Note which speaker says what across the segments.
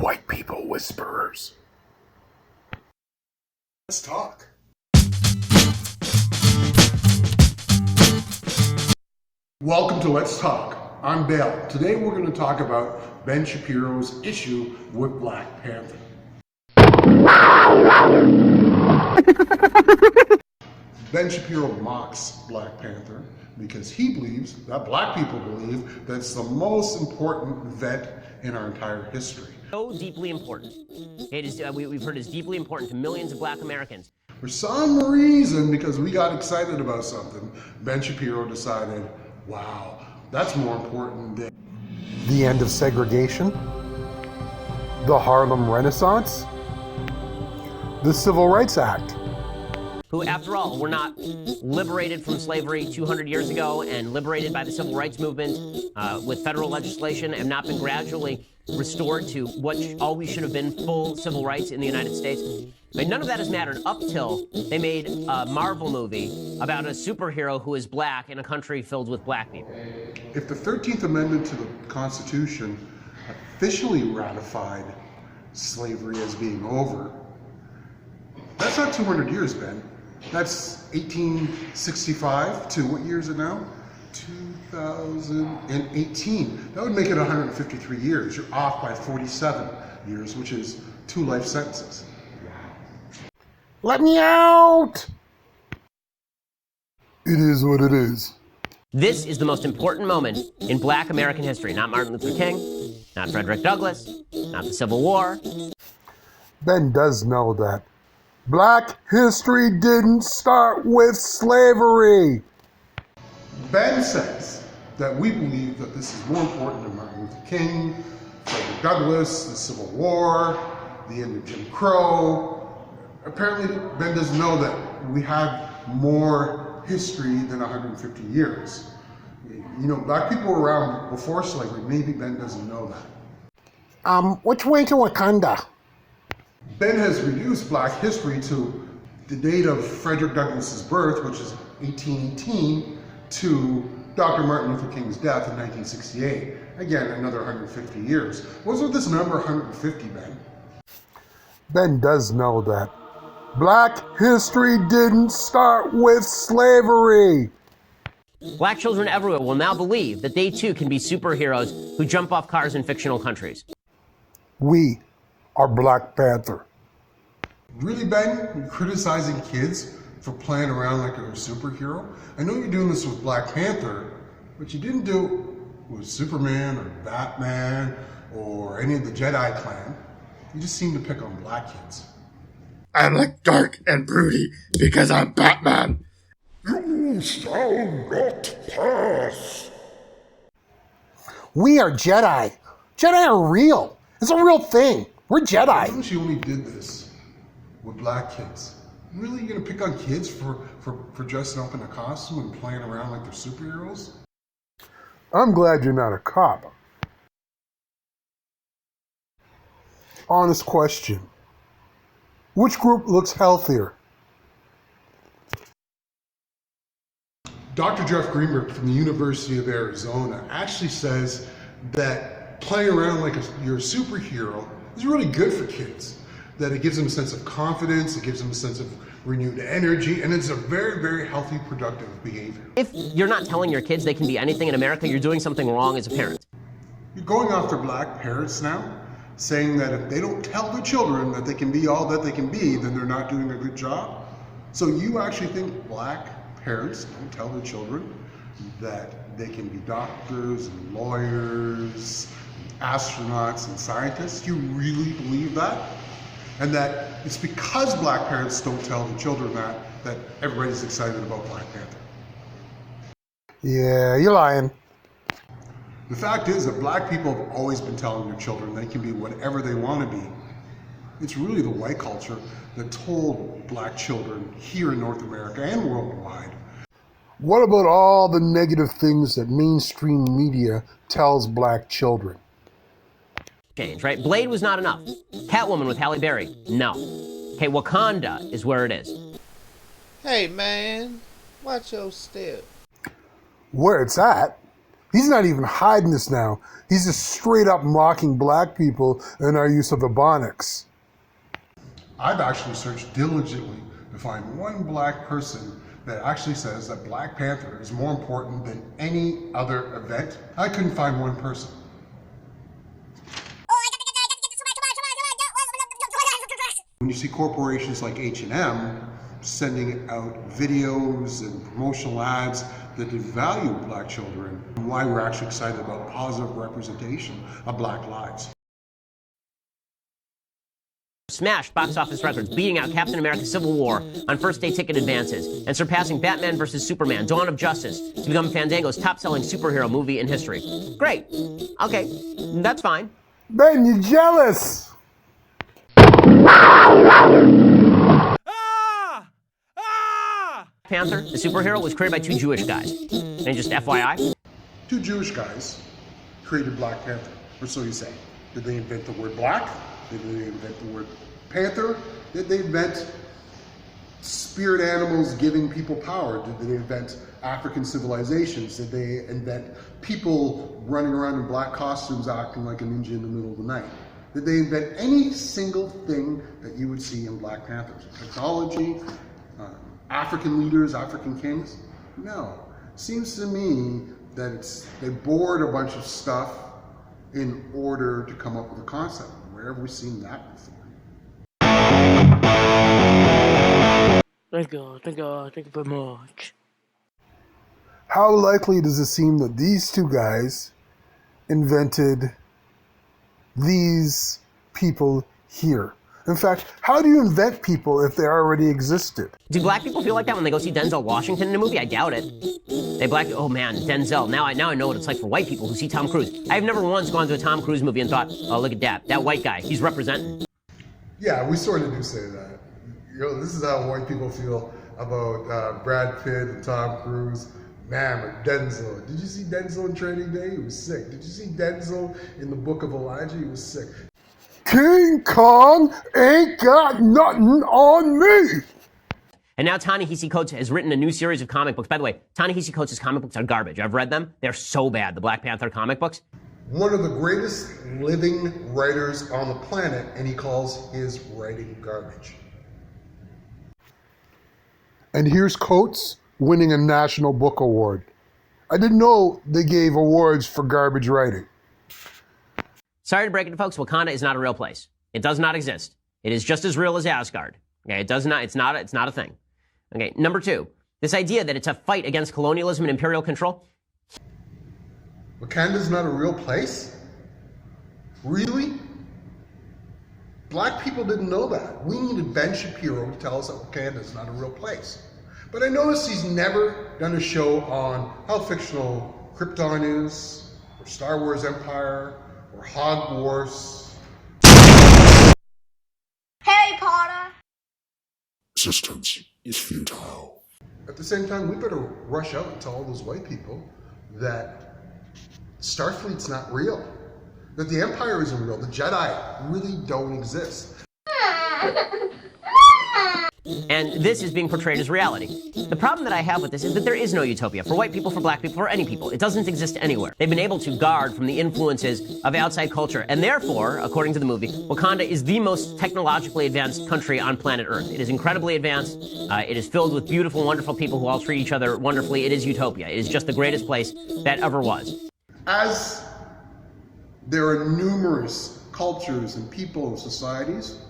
Speaker 1: White People Whisperers. Let's talk. Welcome to Let's Talk. I'm Dale. Today we're going to talk about Ben Shapiro's issue with Black Panther. Ben Shapiro mocks Black Panther because he believes, that black people believe, that it's the most important event in our entire history.
Speaker 2: So deeply important. It is, we've heard it's deeply important to millions of black Americans.
Speaker 1: For some reason, because we got excited about something, Ben Shapiro decided, wow, that's more important than
Speaker 3: the end of segregation, the Harlem Renaissance, the Civil Rights Act.
Speaker 2: Who, after all, were not liberated from slavery 200 years ago and liberated by the civil rights movement with federal legislation, have not been gradually restored to what always should have been full civil rights in the United States. I mean, none of that has mattered up till they made a Marvel movie about a superhero who is black in a country filled with black people.
Speaker 1: If the 13th Amendment to the Constitution officially ratified slavery as being over, that's not 200 years, Ben. That's 1865 to what year is it now? 2018. That would make it 153 years. You're off by 47 years, which is 2 life sentences.
Speaker 3: Let me out! It is what it is.
Speaker 2: This is the most important moment in black American history. Not Martin Luther King, not Frederick Douglass, not the Civil War.
Speaker 3: Ben does know that black history didn't start with slavery.
Speaker 1: Ben says that we believe that this is more important than Martin Luther King, Frederick Douglass, the Civil War, the end of Jim Crow. Apparently, Ben doesn't know that we have more history than 150 years. You know, black people were around before slavery. Maybe Ben doesn't know that.
Speaker 3: Which way to Wakanda?
Speaker 1: Ben has reduced black history to the date of Frederick Douglass's birth, which is 1818, to Dr. Martin Luther King's death in 1968. Again, another 150 years. What's with this number 150, Ben?
Speaker 3: Ben does know that black history didn't start with slavery.
Speaker 2: Black children everywhere will now believe that they too can be superheroes who jump off cars in fictional countries.
Speaker 3: We are Black Panther.
Speaker 1: Really, Ben? You're criticizing kids for playing around like they're a superhero? I know you're doing this with Black Panther, but you didn't do it with Superman or Batman or any of the Jedi clan. You just seem to pick on black kids.
Speaker 4: I'm like dark and broody because I'm Batman.
Speaker 1: You shall not pass.
Speaker 3: We are Jedi. Jedi are real. It's a real thing. We're Jedi.
Speaker 1: Notice you only did this with black kids. Really, you're gonna pick on kids for dressing up in a costume and playing around like they're superheroes?
Speaker 3: I'm glad you're not a cop. Honest question. Which group looks healthier?
Speaker 1: Dr. Jeff Greenberg from the University of Arizona actually says that playing around like you're a superhero is really good for kids. That it gives them a sense of confidence, it gives them a sense of renewed energy, and it's a very, very healthy, productive behavior.
Speaker 2: If you're not telling your kids they can be anything in America, you're doing something wrong as a parent.
Speaker 1: You're going after black parents now, saying that if they don't tell their children that they can be all that they can be, then they're not doing a good job. So you actually think black parents don't tell their children that they can be doctors and lawyers, astronauts and scientists? You really believe that? And that it's because black parents don't tell the children that everybody's excited about Black Panther.
Speaker 3: Yeah, you're lying.
Speaker 1: The fact is that black people have always been telling their children they can be whatever they want to be. It's really the white culture that told black children here in North America and worldwide.
Speaker 3: What about all the negative things that mainstream media tells black children?
Speaker 2: Change, right? Blade was not enough. Catwoman with Halle Berry, no. Okay, Wakanda is where it is.
Speaker 5: Hey man, watch your step.
Speaker 3: Where it's at He's not even hiding this now. He's just straight up mocking black people and our use of ebonics.
Speaker 1: I've actually searched diligently to find one black person that actually says that Black Panther is more important than any other event. I couldn't find one person. When you see corporations like H&M sending out videos and promotional ads that devalue black children, and why we're actually excited about positive representation of black lives.
Speaker 2: Smashed box office records, beating out Captain America Civil War on first-day ticket advances, and surpassing Batman vs. Superman, Dawn of Justice, to become Fandango's top-selling superhero movie in history. Great. Okay, that's fine.
Speaker 3: Ben, you're jealous!
Speaker 2: Panther, the superhero, was created by two Jewish guys. And just FYI.
Speaker 1: Two Jewish guys created Black Panther, or so you say. Did they invent the word black? Did they invent the word panther? Did they invent spirit animals giving people power? Did they invent African civilizations? Did they invent people running around in black costumes acting like a ninja in the middle of the night? Did they invent any single thing that you would see in Black Panthers? Technology, African leaders, African kings? No. Seems to me that they bored a bunch of stuff in order to come up with a concept. Where have we seen that before?
Speaker 5: Thank you very much.
Speaker 3: How likely does it seem that these two guys invented these people here? In fact, how do you invent people if they already existed?
Speaker 2: Do black people feel like that when they go see Denzel Washington in a movie? I doubt it. Oh man, Denzel. Now I know what it's like for white people who see Tom Cruise. I've never once gone to a Tom Cruise movie and thought, oh, look at that white guy, he's representing.
Speaker 1: Yeah, we sort of do say that. You know, this is how white people feel about Brad Pitt and Tom Cruise. Man, but Denzel. Did you see Denzel in Training Day? He was sick. Did you see Denzel in the Book of Elijah? He was sick.
Speaker 3: King Kong ain't got nothing on me!
Speaker 2: And now Ta-Nehisi Coates has written a new series of comic books. By the way, Ta-Nehisi Coates' comic books are garbage. I've read them. They're so bad, the Black Panther comic books.
Speaker 1: One of the greatest living writers on the planet, and he calls his writing garbage.
Speaker 3: And here's Coates winning a National Book Award. I didn't know they gave awards for garbage writing.
Speaker 2: Sorry to break it to folks, Wakanda is not a real place. It does not exist. It is just as real as Asgard. Okay, it's not a thing. Okay, number two, this idea that it's a fight against colonialism and imperial control.
Speaker 1: Wakanda's not a real place? Really? Black people didn't know that. We needed Ben Shapiro to tell us that Wakanda's not a real place. But I noticed he's never done a show on how fictional Krypton is, or Star Wars Empire, or Hogwarts.
Speaker 6: Harry Potter.
Speaker 4: Resistance is futile.
Speaker 1: At the same time, we better rush out and tell all those white people that Starfleet's not real, that the Empire isn't real, the Jedi really don't exist.
Speaker 2: And this is being portrayed as reality. The problem that I have with this is that there is no utopia for white people, for black people, for any people. It doesn't exist anywhere. They've been able to guard from the influences of outside culture. And therefore, according to the movie, Wakanda is the most technologically advanced country on planet Earth. It is incredibly advanced. It is filled with beautiful, wonderful people who all treat each other wonderfully. It is utopia. It is just the greatest place that ever was.
Speaker 1: As there are numerous cultures and people and societies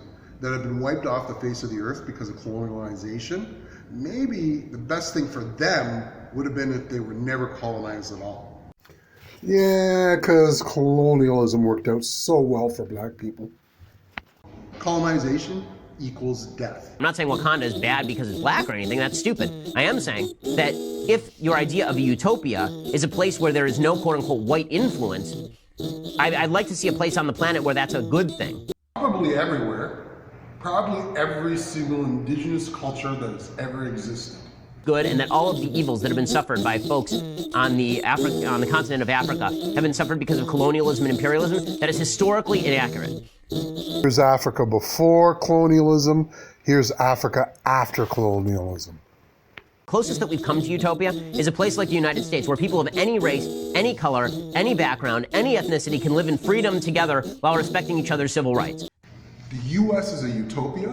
Speaker 1: that have been wiped off the face of the earth because of colonialization, maybe the best thing for them would have been if they were never colonized at all.
Speaker 3: Yeah, because colonialism worked out so well for black people.
Speaker 1: Colonization equals death.
Speaker 2: I'm not saying Wakanda is bad because it's black or anything. That's stupid. I am saying that if your idea of a utopia is a place where there is no quote-unquote white influence, I'd like to see a place on the planet where that's a good thing.
Speaker 1: Probably everywhere. Probably every single indigenous culture that has ever existed.
Speaker 2: Good, and that all of the evils that have been suffered by folks on the continent of Africa have been suffered because of colonialism and imperialism. That is historically inaccurate.
Speaker 3: Here's Africa before colonialism. Here's Africa after colonialism.
Speaker 2: closest that we've come to utopia is a place like the United States, where people of any race, any color, any background, any ethnicity can live in freedom together while respecting each other's civil rights.
Speaker 1: The U.S. is a utopia?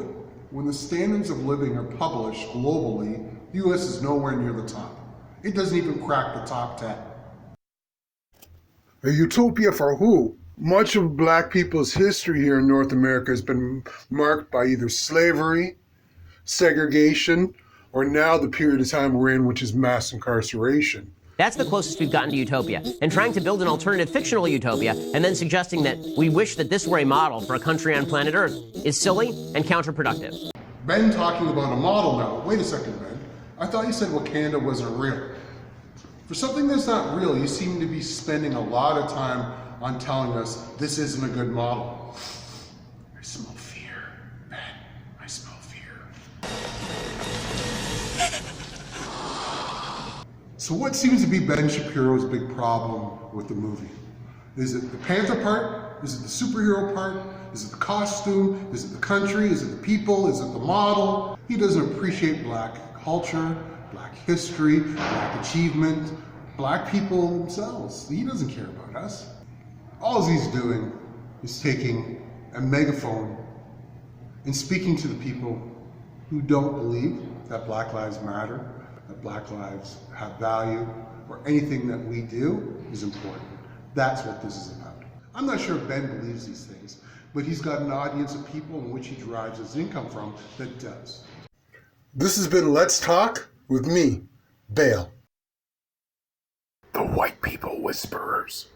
Speaker 1: When the standards of living are published globally, the U.S. is nowhere near the top. It doesn't even crack the top 10.
Speaker 3: A utopia for who? Much of black people's history here in North America has been marked by either slavery, segregation, or now the period of time we're in, which is mass incarceration.
Speaker 2: That's the closest we've gotten to utopia. And trying to build an alternative fictional utopia and then suggesting that we wish that this were a model for a country on planet Earth is silly and counterproductive.
Speaker 1: Ben talking about a model now. Wait a second, Ben. I thought you said Wakanda wasn't real. For something that's not real, you seem to be spending a lot of time on telling us this isn't a good model. I smell fear, Ben. I smell fear. So what seems to be Ben Shapiro's big problem with the movie? Is it the Panther part? Is it the superhero part? Is it the costume? Is it the country? Is it the people? Is it the model? He doesn't appreciate black culture, black history, black achievement, black people themselves. He doesn't care about us. All he's doing is taking a megaphone and speaking to the people who don't believe that Black Lives Matter, that Black lives have value, or anything that we do is important. That's what this is about. I'm not sure if Ben believes these things, but he's got an audience of people in which he derives his income from that does.
Speaker 3: This has been Let's Talk with me, Bale. The White People Whisperers.